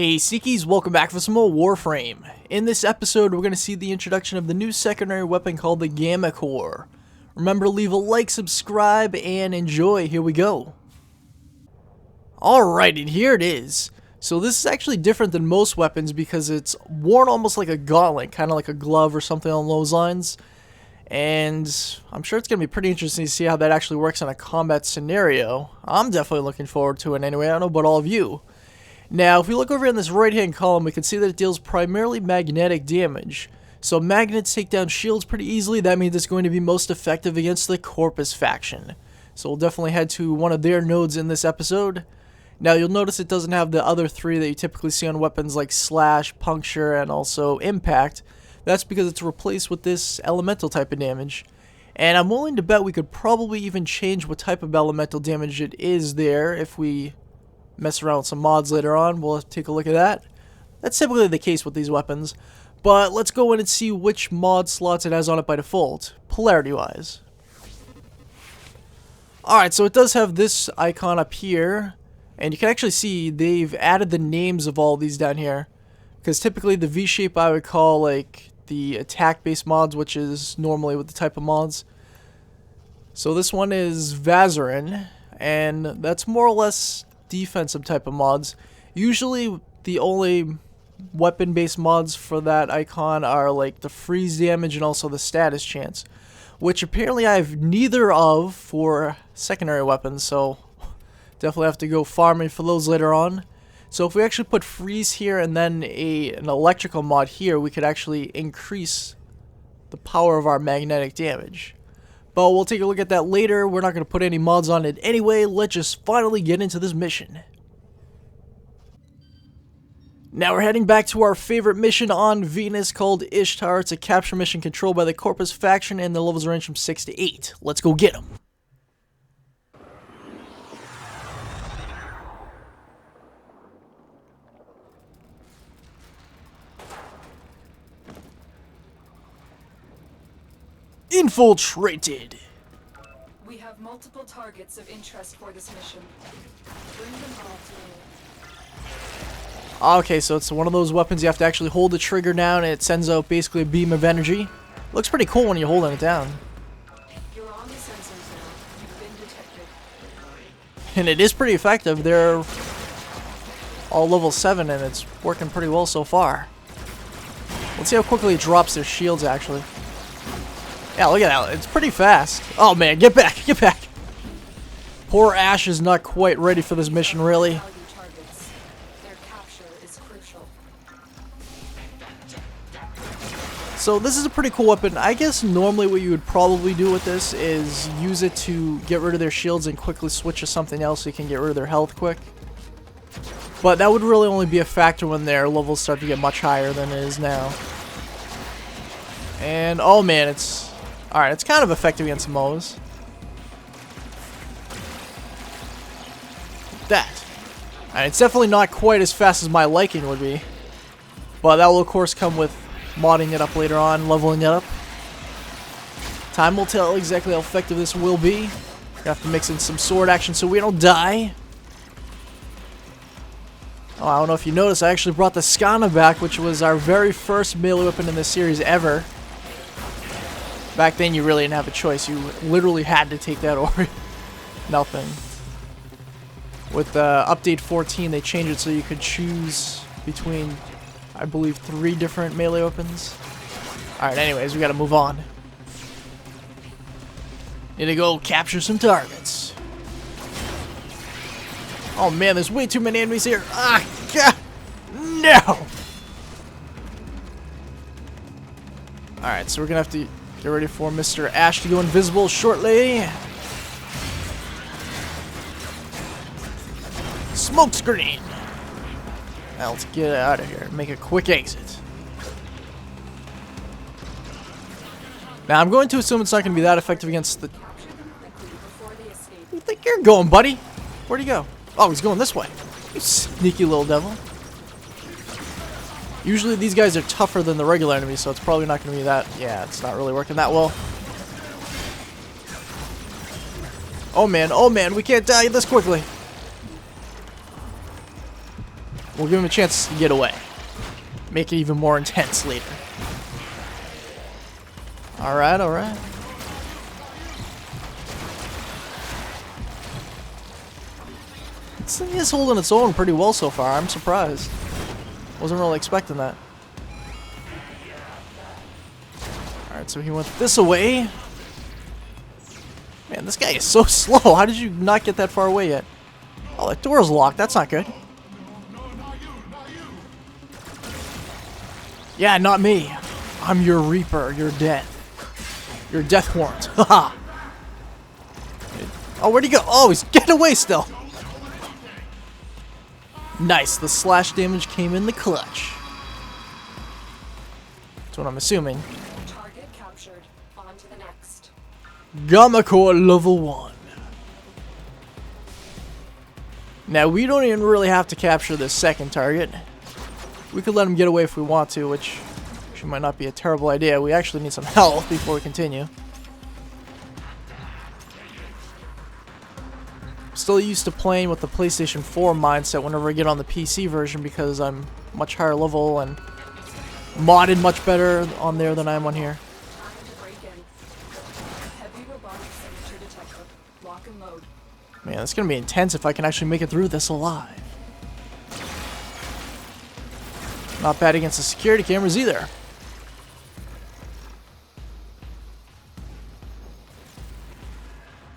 Hey Seekies, welcome back for some more Warframe. In this episode, we're going to see the introduction of the new secondary weapon called the Gammacor. Remember to leave a like, subscribe, and enjoy. Here we go. Alright, and here it is. So this is actually different than most weapons because it's worn almost like a gauntlet, kind of like a glove or something along those lines. And I'm sure it's going to be pretty interesting to see how that actually works in a combat scenario. I'm definitely looking forward to it anyway. I don't know about all of you. Now, if we look over in this right-hand column, we can see that it deals primarily magnetic damage. So magnets take down shields pretty easily. That means it's going to be most effective against the Corpus faction. So we'll definitely head to one of their nodes in this episode. Now, you'll notice it doesn't have the other three that you typically see on weapons like Slash, Puncture, and also Impact. That's because it's replaced with this elemental type of damage. And I'm willing to bet we could probably even change what type of elemental damage it is there if we mess around with some mods later on. We'll take a look at that. That's typically the case with these weapons. But let's go in and see which mod slots it has on it by default, polarity-wise. Alright, so it does have this icon up here. And you can actually see they've added the names of all these down here. Because typically the V-shape I would call like the attack-based mods, which is normally with the type of mods. So this one is Vazarin, and that's more or less defensive type of mods. Usually the only weapon-based mods for that icon are like the freeze damage and also the status chance, which apparently I have neither of for secondary weapons, so definitely have to go farming for those later on. So if we actually put freeze here and then an electrical mod here, we could actually increase the power of our magnetic damage. But we'll take a look at that later. We're not going to put any mods on it anyway. Let's just finally get into this mission. Now we're heading back to our favorite mission on Venus called Ishtar. It's a capture mission controlled by the Corpus faction, and the levels range from 6 to 8. Let's go get them. Infiltrated. We have multiple targets of interest for this mission. Bring them all to me. Okay, so it's one of those weapons you have to actually hold the trigger down and it sends out basically a beam of energy. Looks pretty cool when you're holding it down. You're on the sensors now. You've been detected. And it is pretty effective. They're all level 7 and it's working pretty well so far. Let's see how quickly it drops their shields actually. Yeah, look at that. It's pretty fast. Oh man, get back, get back. Poor Ash is not quite ready for this mission, really. Their capture is crucial. So this is a pretty cool weapon. I guess normally what you would probably do with this is use it to get rid of their shields and quickly switch to something else so you can get rid of their health quick. But that would really only be a factor when their levels start to get much higher than it is now. And oh man, it's alright, it's kind of effective against Moes. That. And it's definitely not quite as fast as my liking would be. But that will of course come with modding it up later on, leveling it up. Time will tell exactly how effective this will be. We have to mix in some sword action so we don't die. Oh, I don't know if you noticed, I actually brought the Skana back, which was our very first melee weapon in this series ever. Back then, you really didn't have a choice. You literally had to take that or nothing. With update 14, they changed it so you could choose between, I believe, 3 different melee weapons. Alright, anyways, we gotta move on. Need to go capture some targets. Oh man, there's way too many enemies here. Ah, God! No! Alright, so we're gonna have to get ready for Mr. Ash to go invisible shortly. Smoke screen! Now let's get out of here and make a quick exit. Now I'm going to assume it's not going to be that effective against the... Where do you think you're going, buddy? Where'd he go? Oh, he's going this way. You sneaky little devil. Usually these guys are tougher than the regular enemies, so it's probably not going to be that... Yeah, it's not really working that well. Oh man, we can't die this quickly. We'll give him a chance to get away. Make it even more intense later. Alright, alright. This thing is holding its own pretty well so far. I'm surprised. Wasn't really expecting that. Alright, so he went this away. Man, this guy is so slow. How did you not get that far away yet? Oh, that door's locked. That's not good. Yeah, not me. I'm your Reaper. You're dead. Your death warrant. Haha. Oh, where'd he go? Oh, he's getting away still. Nice. The slash damage came in the clutch. That's what I'm assuming. Target captured. On to the next. Gammacor level 1. Now, we don't even really have to capture this second target. We could let him get away if we want to, which actually might not be a terrible idea. We actually need some health before we continue. Still used to playing with the PlayStation 4 mindset whenever I get on the PC version because I'm much higher level and modded much better on there than I am on here. Time to break in. Heavy robotic signature detector. Lock and load. Man, it's gonna be intense if I can actually make it through this alive. Not bad against the security cameras either.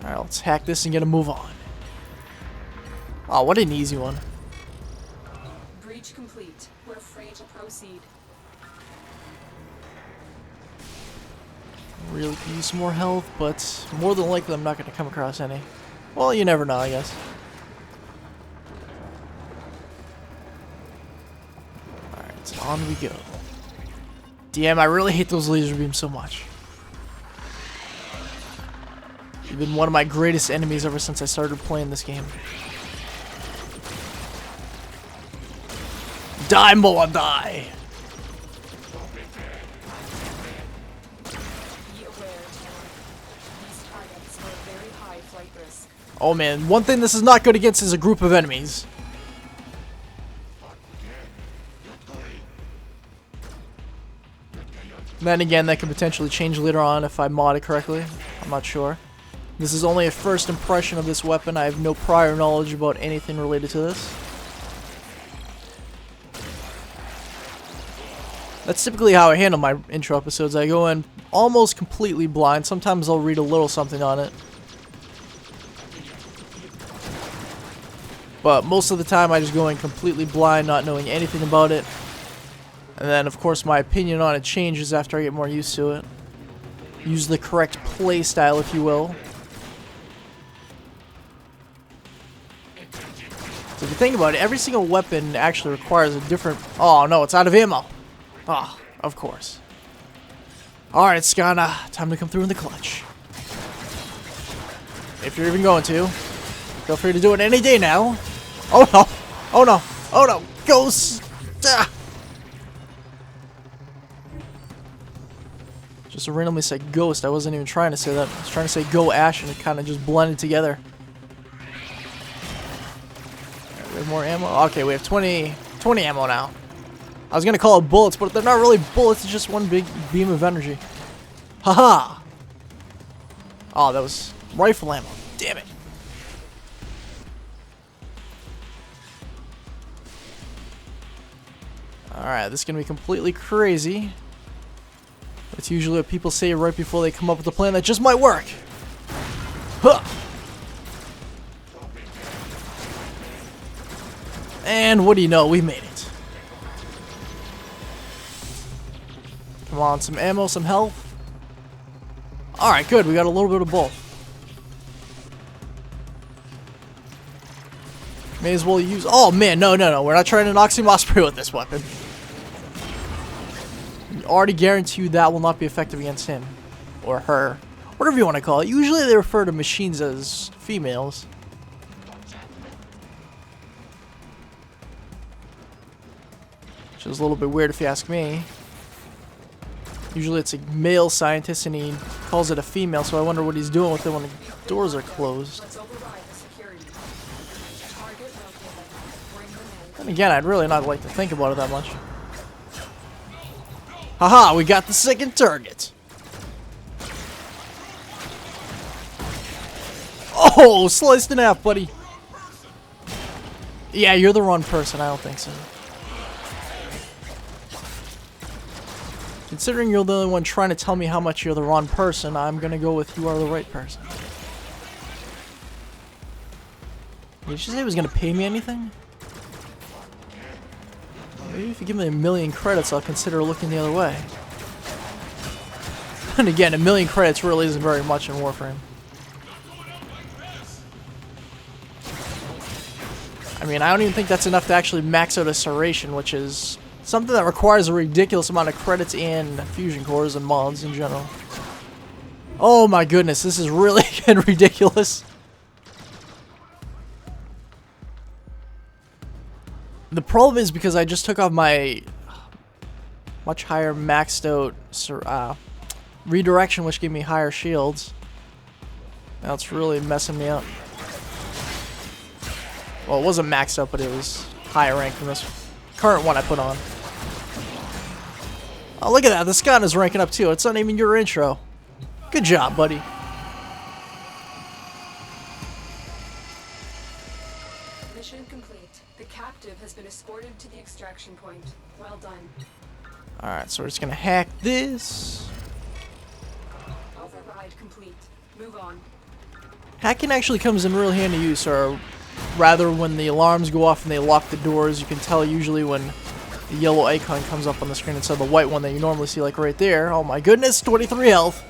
Alright, let's hack this and get a move on. Oh, what an easy one. Breach complete. We're free to proceed. Really could use some more health, but more than likely I'm not going to come across any. Well, you never know, I guess. Alright, so on we go. Damn, I really hate those laser beams so much. You've been one of my greatest enemies ever since I started playing this game. Die, Moa, die! Be aware, Talon. These targets are a very high flight risk. Oh man, one thing this is not good against is a group of enemies. Then again, that could potentially change later on if I mod it correctly. I'm not sure. This is only a first impression of this weapon. I have no prior knowledge about anything related to this. That's typically how I handle my intro episodes. I go in almost completely blind. Sometimes I'll read a little something on it. But most of the time I just go in completely blind, not knowing anything about it. And then of course my opinion on it changes after I get more used to it. Use the correct play style, if you will. So if you think about it, every single weapon actually requires a different... Oh no, it's out of ammo. Ah, of course. Alright, Skana, time to come through in the clutch. If you're even going to. Feel free to do it any day now. Oh no! Oh no! Oh no! Ghosts! Ah. Just randomly said ghost. I wasn't even trying to say that. I was trying to say go Ash and it kind of just blended together. Right, we have more ammo. Okay, we have 20 ammo now. I was gonna call it bullets, but they're not really bullets, it's just one big beam of energy. Haha! Oh, that was rifle ammo. Damn it. Alright, this is gonna be completely crazy. That's usually what people say right before they come up with a plan that just might work. Huh! And what do you know, we made it. Come on, some ammo, some health. Alright, good. We got a little bit of both. May as well use... Oh, man. No. We're not trying to Noxima spray with this weapon. I already guarantee you that will not be effective against him. Or her. Whatever you want to call it. Usually they refer to machines as females. Which is a little bit weird if you ask me. Usually it's a male scientist and he calls it a female, so I wonder what he's doing with it when the doors are closed. Let's override the security. Target located. Bring them in. And again, I'd really not like to think about it that much. Haha, we got the second target. Oh, sliced in half, buddy. Yeah, you're the wrong person. I don't think so. Considering you're the only one trying to tell me how much you're the wrong person, I'm gonna go with you are the right person. Did you say he was gonna pay me anything? Maybe if you give me 1,000,000 credits, I'll consider looking the other way. And again, 1,000,000 credits really isn't very much in Warframe. I mean, I don't even think that's enough to actually max out a serration, which is something that requires a ridiculous amount of credits and fusion cores and mods in general. Oh my goodness, this is really getting ridiculous. The problem is because I just took off my much higher maxed out redirection, which gave me higher shields. Now it's really messing me up. Well, it wasn't maxed up, but it was higher rank than this current one I put on. Oh, look at that. The Scott is ranking up too. It's not even your intro. Good job, buddy. Mission complete. The captive has been escorted to the extraction point. Well done. Alright, so we're just gonna hack this. Override complete. Move on. Hacking actually comes in real handy use, or rather when the alarms go off and they lock the doors, you can tell usually when the yellow icon comes up on the screen instead of the white one that you normally see, like right there. Oh my goodness, 23 health.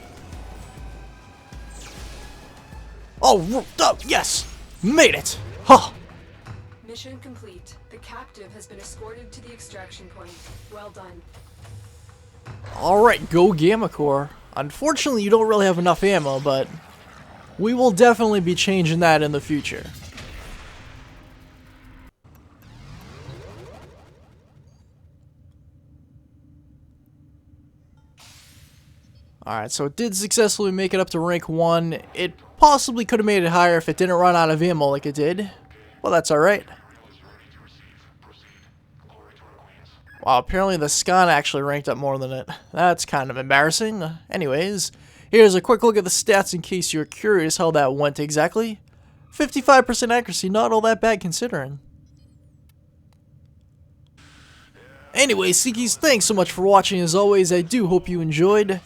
Oh, yes! Made it! Huh! Mission complete. The captive has been escorted to the extraction point. Well done. Alright, go Gammacor. Unfortunately, you don't really have enough ammo, but we will definitely be changing that in the future. Alright, so it did successfully make it up to rank 1. It possibly could have made it higher if it didn't run out of ammo like it did. Well, that's alright. Wow, apparently the Scan actually ranked up more than it. That's kind of embarrassing. Anyways, here's a quick look at the stats in case you're curious how that went exactly. 55% accuracy, not all that bad considering. Anyway, Seekies, thanks so much for watching. As always, I do hope you enjoyed.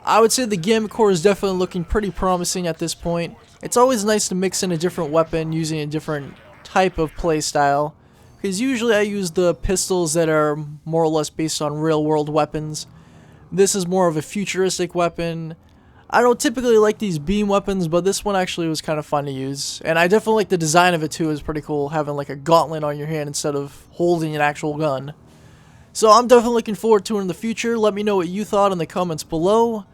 I would say the Gammacor is definitely looking pretty promising at this point. It's always nice to mix in a different weapon using a different type of playstyle, because usually I use the pistols that are more or less based on real-world weapons. This is more of a futuristic weapon. I don't typically like these beam weapons, but this one actually was kind of fun to use. And I definitely like the design of it too. It's pretty cool, having like a gauntlet on your hand instead of holding an actual gun. So I'm definitely looking forward to it in the future. Let me know what you thought in the comments below.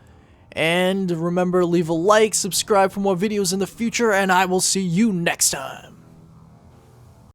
And remember, leave a like, subscribe for more videos in the future, and I will see you next time.